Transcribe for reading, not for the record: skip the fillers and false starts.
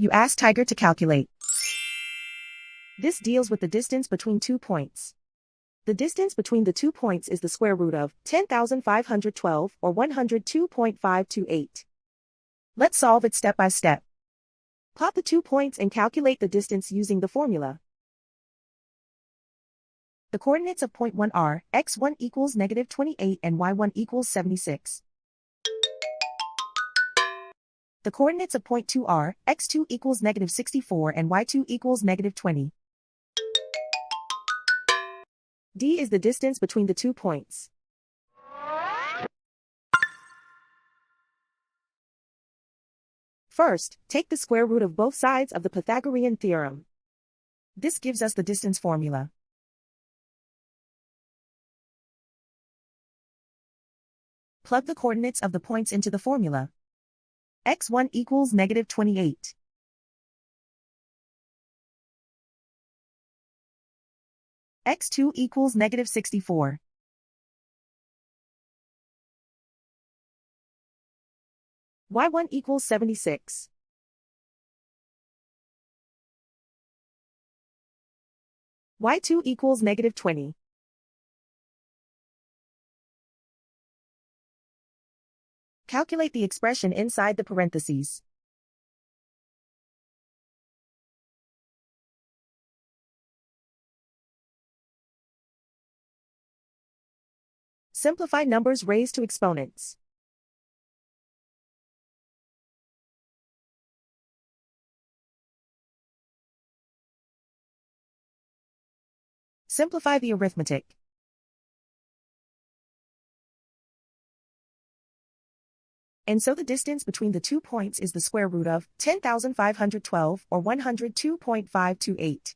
You ask Tiger to calculate. This deals with the distance between 2 points. The distance between the 2 points is the square root of 10,512 or 102.528. Let's solve it step by step. Plot the 2 points and calculate the distance using the formula. The coordinates of point 1 are x1 equals -28 and y1 equals 76. The coordinates of point 2 are x2 equals -64 and y2 equals -20. D is the distance between the 2 points. First, take the square root of both sides of the Pythagorean theorem. This gives us the distance formula. Plug the coordinates of the points into the formula. x1 equals -28. x2 equals -64. y1 equals 76. y2 equals -20. Calculate the expression inside the parentheses. Simplify numbers raised to exponents. Simplify the arithmetic. And so the distance between the 2 points is the square root of 10,512 or 102.528.